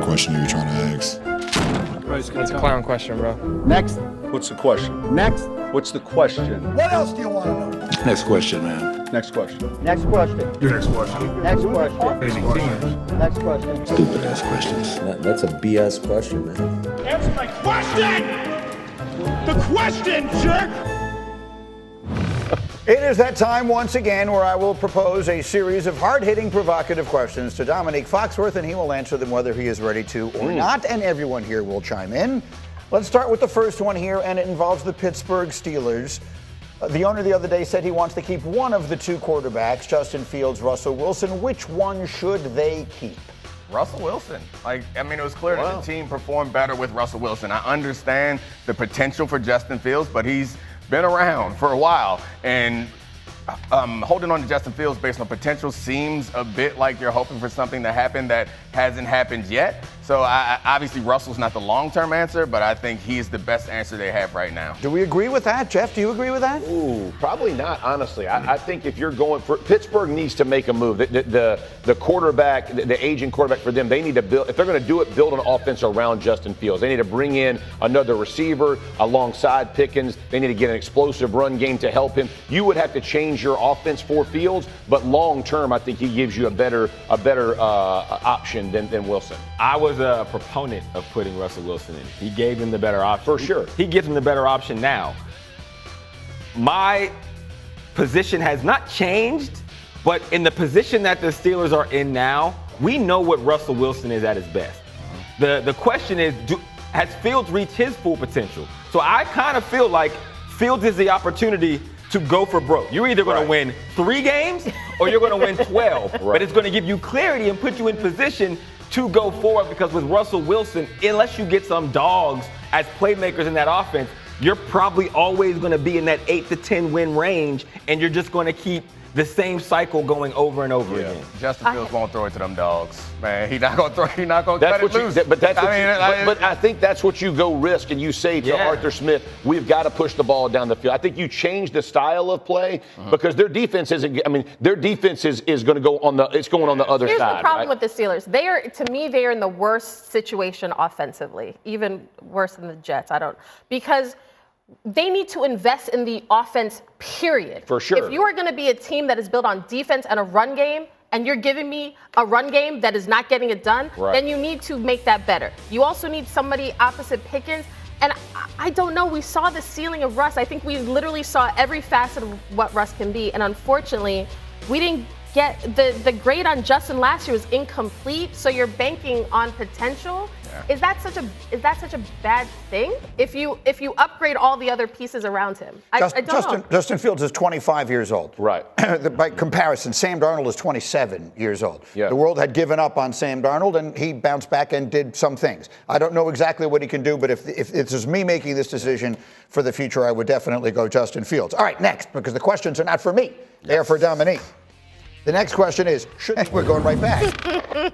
question are you trying to ask? It's a clown question, bro. Next. What's the question? Next. What's the question? What else do you want to know? Next question, man. Next question. Next question. Your next question. Next question. Next question. Stupid ass questions. That's a BS question, man. Answer my question! The question, jerk! It is that time once again where I will propose a series of hard-hitting, provocative questions to Dominique Foxworth, and he will answer them whether he is ready to or not, and everyone here will chime in. Let's start with the first one here, and it involves the Pittsburgh Steelers. The owner the other day said he wants to keep one of the two quarterbacks, Justin Fields, Russell Wilson. Which one should they keep? Russell Wilson. It was clear that the team performed better with Russell Wilson. I understand the potential for Justin Fields, but he's been around for a while. And holding on to Justin Fields based on potential seems a bit like you're hoping for something to happen that hasn't happened yet. So obviously Russell's not the long-term answer, but I think he's the best answer they have right now. Do we agree with that? Jeff, do you agree with that? Ooh, probably not, honestly. I think if you're going for Pittsburgh needs to make a move. The quarterback, the aging quarterback for them, they need to build, if they're going to do it, build an offense around Justin Fields. They need to bring in another receiver alongside Pickens. They need to get an explosive run game to help him. You would have to change your offense for Fields, but long term, I think he gives you a better option than Wilson. I was a proponent of putting Russell Wilson in. He gave him the better option. For sure. He gives him the better option now. My position has not changed, but in the position that the Steelers are in now, we know what Russell Wilson is at his best. The question is, has Fields reached his full potential? So I kind of feel like Fields is the opportunity to go for broke. You're either going to win 3 games or you're going to win 12. But it's going to give you clarity and put you in position to go forward, because with Russell Wilson, unless you get some dogs as playmakers in that offense, you're probably always going to be in that 8 to 10 win range, and you're just going to keep the same cycle going over and over again. Justin Fields won't throw it to them dogs, man. He's not gonna throw. He's not gonna cut it loose. But I think that's what you go risk, and you say to Arthur Smith, we've got to push the ball down the field. I think you change the style of play because their defense isn't. Their defense is going to go on the. It's going on the other side. Here's the problem right? with the Steelers. To me, they are in the worst situation offensively, even worse than the Jets. Because they need to invest in the offense, period. For sure. If you are going to be a team that is built on defense and a run game, and you're giving me a run game that is not getting it done, then you need to make that better. You also need somebody opposite Pickens. And I don't know, we saw the ceiling of Russ. I think we literally saw every facet of what Russ can be. And unfortunately, we didn't get the grade on Justin last year was incomplete. So you're banking on potential. Yeah. Is that such a bad thing? If you upgrade all the other pieces around him, I don't know. Justin Fields is 25 years old. Right. By comparison, Sam Darnold is 27 years old. Yeah. The world had given up on Sam Darnold, and he bounced back and did some things. I don't know exactly what he can do, but if this is me making this decision for the future, I would definitely go Justin Fields. All right, next, because the questions are not for me. They are for Dominique. The next question is, we're going right back.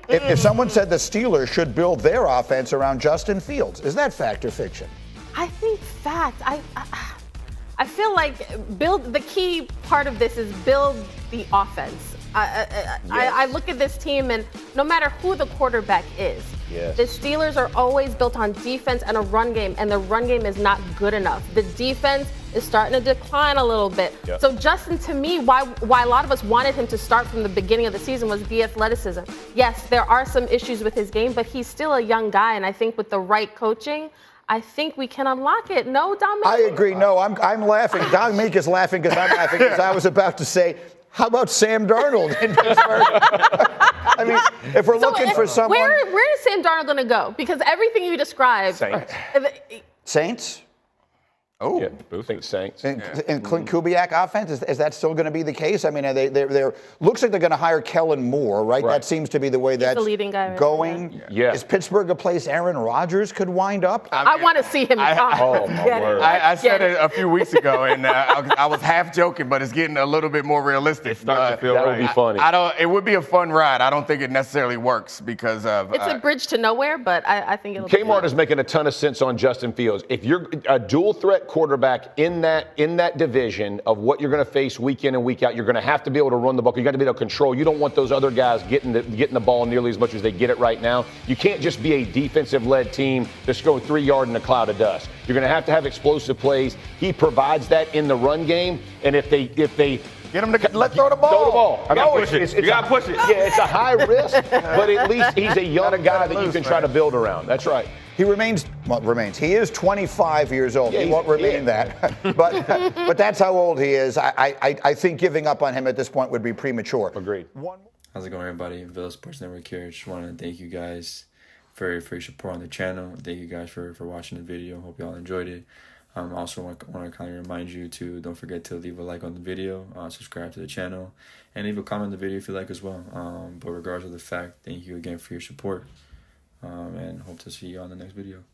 If someone said the Steelers should build their offense around Justin Fields, is that fact or fiction? I think fact. I feel like the key part of this is build the offense. I look at this team, and no matter who the quarterback is, the Steelers are always built on defense and a run game, and the run game is not good enough. The defense is starting to decline a little bit. Yep. So Justin, to me, why a lot of us wanted him to start from the beginning of the season was the athleticism. Yes, there are some issues with his game, but he's still a young guy, and I think with the right coaching, I think we can unlock it. No, Dominique? I agree. No, I'm laughing. Dominique is laughing because I'm laughing because I was about to say, how about Sam Darnold in Pittsburgh? If we're looking for someone. Where is Sam Darnold going to go? Because everything you described. Saints? Oh, yeah, I think Saints. And Clint Kubiak offense, is that still going to be the case? They're looks like they're going to hire Kellen Moore, right? That seems to be the way that's the leading guy going. Yeah. Is Pittsburgh a place Aaron Rodgers could wind up? I want to see him. I said it a few weeks ago, and I was half joking, but it's getting a little bit more realistic. That would be funny. It would be a fun ride. I don't think it necessarily works because of. It's a bridge to nowhere, but I think it'll. Kmart is making a ton of sense on Justin Fields. If you're a dual threat quarterback in that division of what you're going to face week in and week out. You're going to have to be able to run the ball. You got to be able to control. You don't want those other guys getting the ball nearly as much as they get it right now. You can't just be a defensive-led team that's going 3 yards in a cloud of dust. You're going to have explosive plays. He provides that in the run game, and if they Get him to throw the ball. Throw the ball. You gotta push it. You gotta push it. Yeah, it's a high risk, but at least he's a young guy that you can try to build around. That's right. He remains. He is 25 years old. Yeah, he won't remain that. but that's how old he is. I think giving up on him at this point would be premature. Agreed. How's it going, everybody? Villa Sports Network here. Just want to thank you guys for your support on the channel. Thank you guys for watching the video. Hope y'all enjoyed it. I also want to kind of remind you to don't forget to leave a like on the video, subscribe to the channel, and leave a comment on the video if you like as well. But regardless of the fact, thank you again for your support, and hope to see you on the next video.